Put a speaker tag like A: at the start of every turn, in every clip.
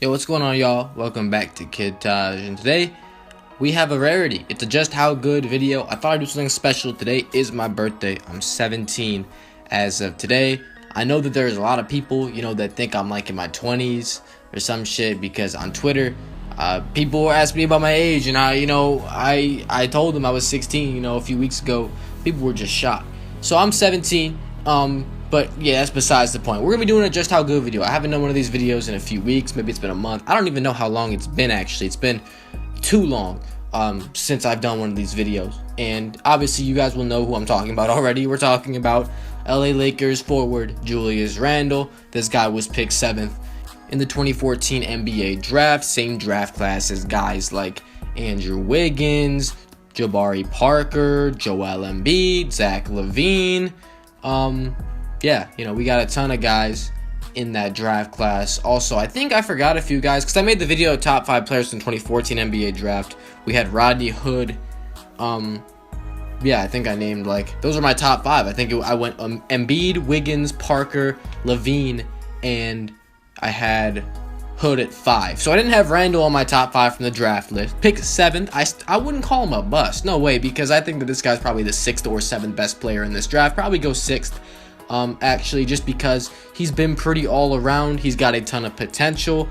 A: Yo, what's going on, y'all? Welcome back to Kid Taj, and today we have a rarity. It's a just how good video. I thought I'd do something special. Today is my birthday. I'm 17 as of today. I know that there's a lot of people, that think I'm like in my 20s or some shit, because on Twitter, people ask me about my age, and I told them I was 16, a few weeks ago. People were just shocked. So I'm 17. But yeah, that's besides the point. We're gonna be doing a just how good video. I haven't done one of these videos in a few weeks. Maybe it's been a month. I don't even know how long it's been, actually. It's been too long since I've done one of these videos. And obviously you guys will know who I'm talking about already. We're talking about LA Lakers forward Julius Randle. This guy was picked 7th in the 2014 NBA draft. Same draft class as guys like Andrew Wiggins, Jabari Parker, Joel Embiid, Zach LaVine. Yeah, we got a ton of guys in that draft class. Also, I think I forgot a few guys because I made the video top 5 players in 2014 NBA draft. We had Rodney Hood. Yeah, I think I named those are my top 5. I think I went Embiid, Wiggins, Parker, LaVine, and I had Hood at 5. So I didn't have Randle on my top 5 from the draft list. Picked 7th. I wouldn't call him a bust. No way, because I think that this guy's probably the 6th or 7th best player in this draft. Probably go 6th. Actually, just because he's been pretty all around. He's got a ton of potential.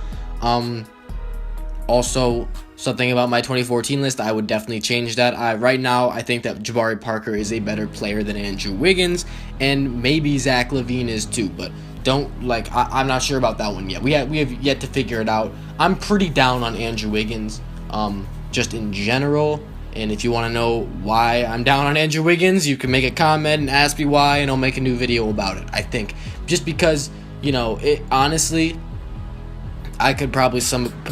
A: Also, something about my 2014 list, I would definitely change that. Right now, I think that Jabari Parker is a better player than Andrew Wiggins, and maybe Zach LaVine is too, but I'm not sure about that one yet. We have yet to figure it out. I'm pretty down on Andrew Wiggins, just in general. And if you want to know why I'm down on Andrew Wiggins, you can make a comment and ask me why, and I'll make a new video about it. I think just because, honestly, I could probably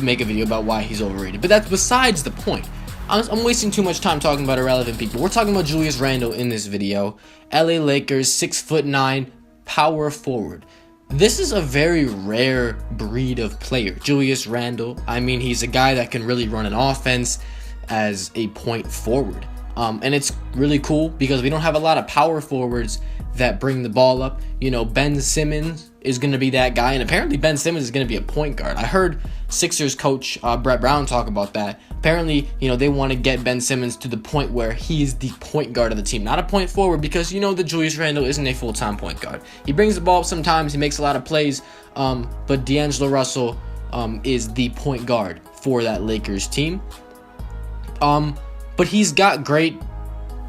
A: make a video about why he's overrated. But that's besides the point. I'm wasting too much time talking about irrelevant people. We're talking about Julius Randle in this video. LA Lakers, 6'9", power forward. This is a very rare breed of player. Julius Randle, he's a guy that can really run an offense as a point forward. And it's really cool because we don't have a lot of power forwards that bring the ball up. Ben Simmons is going to be that guy, and apparently Ben Simmons is going to be a point guard. I heard Sixers coach Brett Brown talk about that. Apparently, they want to get Ben Simmons to the point where he's the point guard of the team, not a point forward, because that Julius Randle isn't a full-time point guard. He brings the ball up sometimes, he makes a lot of plays, but D'Angelo Russell is the point guard for that Lakers team. But he's got great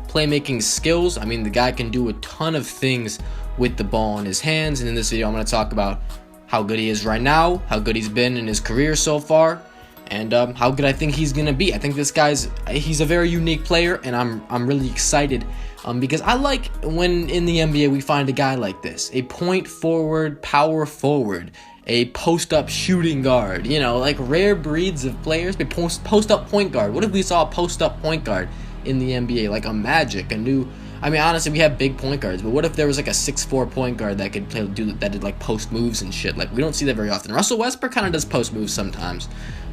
A: playmaking skills. The guy can do a ton of things with the ball in his hands. And in this video, I'm going to talk about how good he is right now, how good he's been in his career so far, and how good I think he's going to be. I think he's a very unique player, and I'm really excited because I like when in the NBA we find a guy like this, a point forward, power forward, a post-up shooting guard, rare breeds of players. But post-up point guard. What if we saw a post-up point guard in the NBA, like a Magic, honestly, we have big point guards, but what if there was a 6'4" point guard that could did post moves and shit? We don't see that very often. Russell Westbrook kind of does post moves sometimes.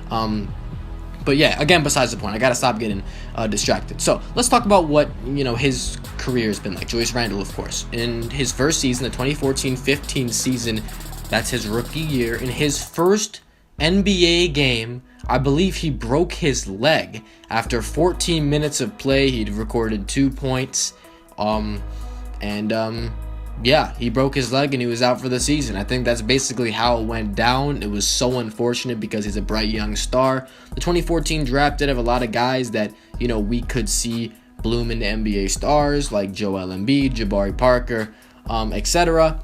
A: But yeah, again, besides the point, I gotta stop getting distracted. So let's talk about what his career has been like. Julius Randle, of course, in his first season, the 2014-15 season. That's his rookie year. In his first NBA game, I believe he broke his leg. After 14 minutes of play, he'd recorded 2 points. Yeah, he broke his leg and he was out for the season. I think that's basically how it went down. It was so unfortunate because he's a bright young star. The 2014 draft did have a lot of guys that, we could see bloom into NBA stars, like Joel Embiid, Jabari Parker, etc.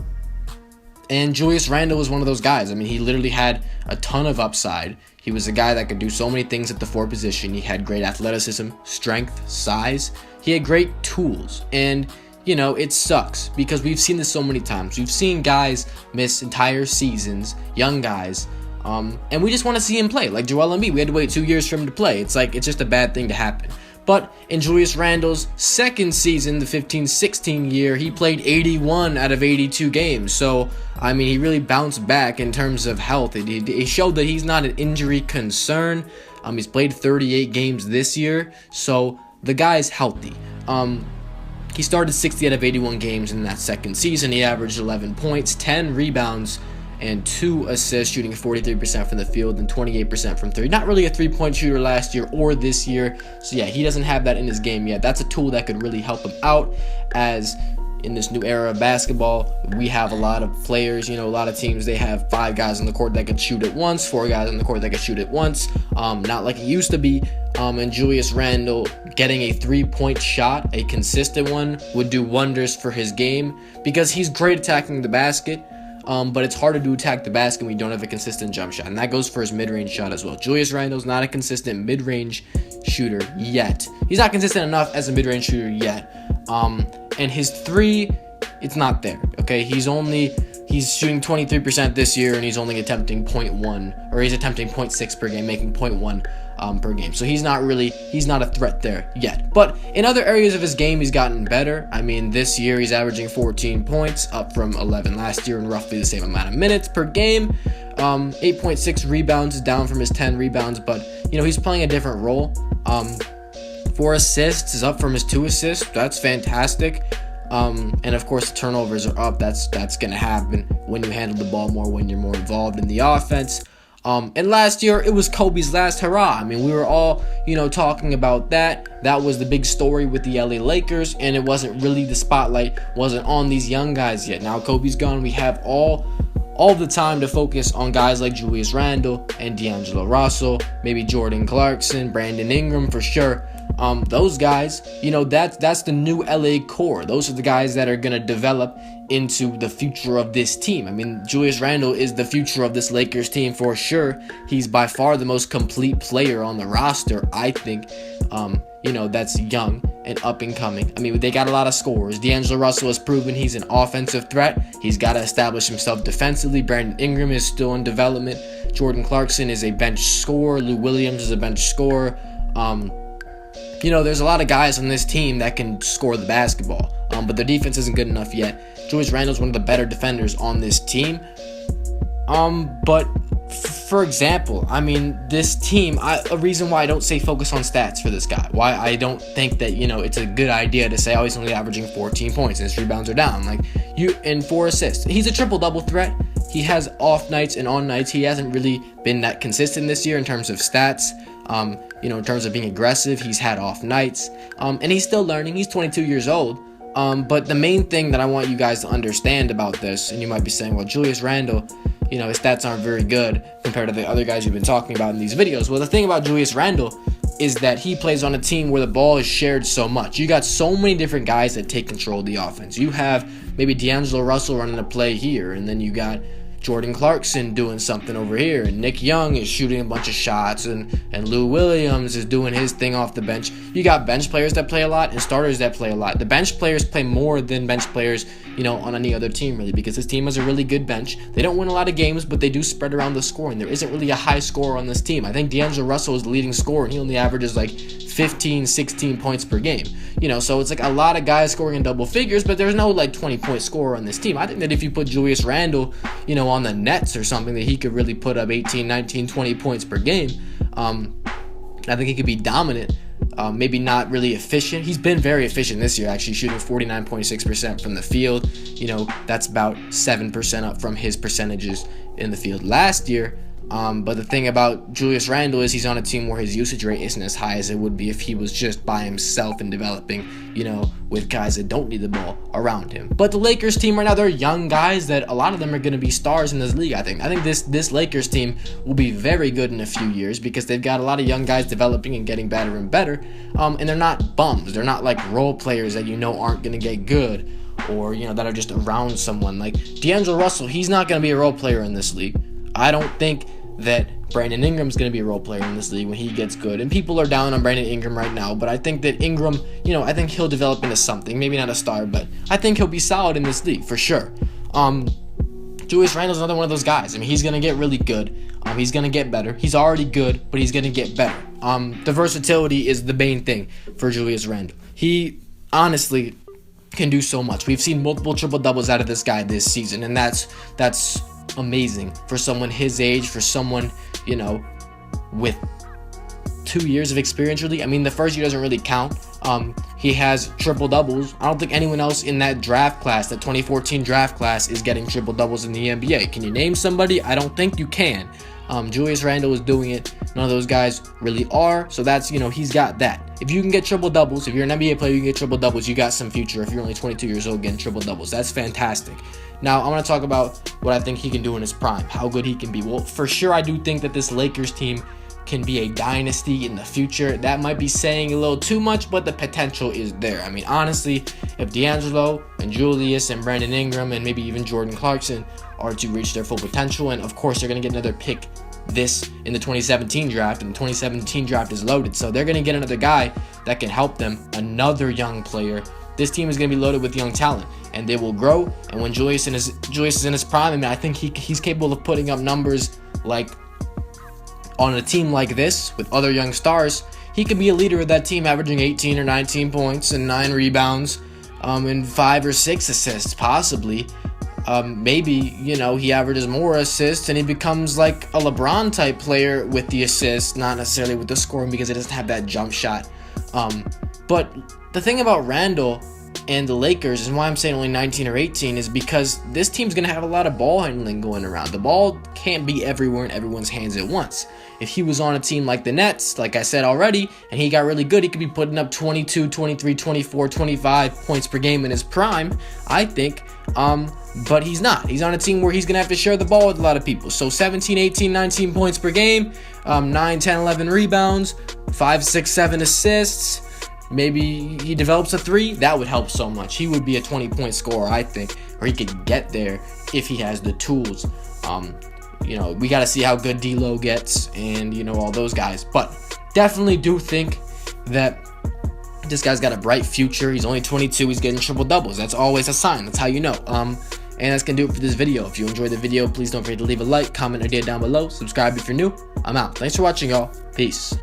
A: And Julius Randle was one of those guys. He literally had a ton of upside. He was a guy that could do so many things at the 4 position. He had great athleticism, strength, size. He had great tools. And, it sucks because we've seen this so many times. We've seen guys miss entire seasons, young guys, and we just want to see him play. Like Joel Embiid, we had to wait 2 years for him to play. It's just a bad thing to happen. But in Julius Randle's second season, the 15-16 year, he played 81 out of 82 games. So, he really bounced back in terms of health. He showed that he's not an injury concern. He's played 38 games this year, so the guy's healthy. He started 60 out of 81 games in that second season. He averaged 11 points, 10 rebounds, and 2 assists, shooting 43% from the field and 28% from 3. Not really a three-point shooter last year or this year, so yeah, he doesn't have that in his game yet. That's a tool that could really help him out, as in this new era of basketball, we have a lot of players, a lot of teams, they have 5 guys on the court that could shoot at once, 4 guys on the court that could shoot at once, not like it used to be. And Julius Randle getting a 3-point shot, a consistent one, would do wonders for his game, because he's great attacking the basket, but it's harder to attack the basket when you don't have a consistent jump shot, and that goes for his mid-range shot as well. Julius Randle's not a consistent mid-range shooter yet. He's not consistent enough as a mid-range shooter yet. And his 3, it's not there, okay? He's shooting 23% this year, and he's only attempting 0.1, or he's attempting 0.6 per game, making 0.1 per game. So he's not a threat there yet. But in other areas of his game, he's gotten better. I mean, this year he's averaging 14 points, up from 11 last year, and roughly the same amount of minutes per game. 8.6 rebounds is down from his 10 rebounds, but he's playing a different role. 4 assists is up from his 2 assists. That's fantastic. And of course, the turnovers are up. That's going to happen when you handle the ball more, when you're more involved in the offense. And last year, it was Kobe's last hurrah. I mean, we were all, talking about that. That was the big story with the LA Lakers, and it wasn't really, the spotlight wasn't on these young guys yet. Now Kobe's gone. We have all the time to focus on guys like Julius Randle and D'Angelo Russell, maybe Jordan Clarkson, Brandon Ingram for sure. Those guys, that's the new LA core. Those are the guys that are going to develop into the future of this team. I mean, Julius Randle is the future of this Lakers team for sure. He's by far the most complete player on the roster, I think, that's young and up and coming. I mean, they got a lot of scorers. D'Angelo Russell has proven he's an offensive threat. He's got to establish himself defensively. Brandon Ingram is still in development. Jordan Clarkson is a bench scorer. Lou Williams is a bench scorer. There's a lot of guys on this team that can score the basketball, but their defense isn't good enough yet. Julius Randle's one of the better defenders on this team. But for example, I mean, this team, a reason why I don't say focus on stats for this guy, why I don't think that, it's a good idea to say, oh, he's only averaging 14 points and his rebounds are down. And 4 assists. He's a triple-double threat. He has off nights and on nights. He hasn't really been that consistent this year in terms of stats. In terms of being aggressive, he's had off nights. And he's still learning. He's 22 years old. But the main thing that I want you guys to understand about this, and you might be saying, well, Julius Randle, his stats aren't very good compared to the other guys you've been talking about in these videos. Well, the thing about Julius Randle is that he plays on a team where the ball is shared so much. You got so many different guys that take control of the offense. You have maybe D'Angelo Russell running a play here, and then you got Jordan Clarkson doing something over here, and Nick Young is shooting a bunch of shots, and Lou Williams is doing his thing off the bench. You got bench players that play a lot and starters that play a lot. The bench players play more than bench players, on any other team really, because this team has a really good bench. They don't win a lot of games, but they do spread around the scoring. There isn't really a high scorer on this team. I think D'Angelo Russell is the leading scorer, and he only averages 15, 16 points per game. So it's a lot of guys scoring in double figures, but there's no 20-point scorer on this team. I think that if you put Julius Randle, on the Nets or something, that he could really put up 18, 19, 20 points per game. I think he could be dominant. Maybe not really efficient. He's been very efficient this year, actually, shooting 49.6% from the field. That's about 7% up from his percentages in the field last year. But the thing about Julius Randle is he's on a team where his usage rate isn't as high as it would be if he was just by himself and developing, with guys that don't need the ball around him. But the Lakers team right now, they're young guys that a lot of them are going to be stars in this league, I think. I think this Lakers team will be very good in a few years because they've got a lot of young guys developing and getting better and better. And they're not bums. They're not role players that aren't going to get good, or, that are just around someone. Like D'Angelo Russell, he's not going to be a role player in this league. I don't think that Brandon Ingram's going to be a role player in this league when he gets good. And people are down on Brandon Ingram right now, but I think that Ingram, I think he'll develop into something. Maybe not a star, but I think he'll be solid in this league for sure. Julius Randle's another one of those guys. I mean, he's going to get really good. He's going to get better. He's already good, but he's going to get better. The versatility is the main thing for Julius Randle. He honestly can do so much. We've seen multiple triple doubles out of this guy this season, and that's amazing for someone his age, for someone with 2 years of experience really. I mean, the first year doesn't really count He has triple doubles. I don't think anyone else in that draft class, that 2014 draft class, is getting triple doubles in the NBA. Can you name somebody? I don't think you can. Julius Randle is doing it. None of those guys really are. So that's, he's got that. If you can get triple doubles, if you're an NBA player, you can get triple doubles, you got some future. If you're only 22 years old getting triple doubles, that's fantastic. Now, I want to talk about what I think he can do in his prime, how good he can be. Well, for sure, I do think that this Lakers team can be a dynasty in the future. That might be saying a little too much, but the potential is there. I mean, honestly, if D'Angelo and Julius and Brandon Ingram and maybe even Jordan Clarkson are to reach their full potential, and of course they're going to get another pick this in the 2017 draft, and the 2017 draft is loaded, so they're going to get another guy that can help them, another young player. This team is going to be loaded with young talent, and they will grow. And when Julius is in his prime, I mean, I think he's capable of putting up numbers like on a team like this with other young stars. He could be a leader of that team, averaging 18 or 19 points and 9 rebounds, and 5 or 6 assists, possibly. Maybe, he averages more assists and he becomes like a LeBron type player with the assists, not necessarily with the scoring because he doesn't have that jump shot. But the thing about Randle and the Lakers, and why I'm saying only 19 or 18, is because this team's going to have a lot of ball handling going around. The ball can't be everywhere in everyone's hands at once. If he was on a team like the Nets, like I said already, and he got really good, he could be putting up 22, 23, 24, 25 points per game in his prime, I think. But he's not. He's on a team where he's going to have to share the ball with a lot of people. So 17, 18, 19 points per game, 9, 10, 11 rebounds, 5, 6, 7 assists. Maybe he develops a 3. That would help so much. He would be a 20-point scorer, I think, or he could get there if he has the tools. We got to see how good D'Lo gets and, all those guys. But definitely do think that this guy's got a bright future. He's only 22. He's getting triple doubles. That's always a sign. That's how you know. And that's going to do it for this video. If you enjoyed the video, please don't forget to leave a like, comment, or idea down below. Subscribe if you're new. I'm out. Thanks for watching, y'all. Peace.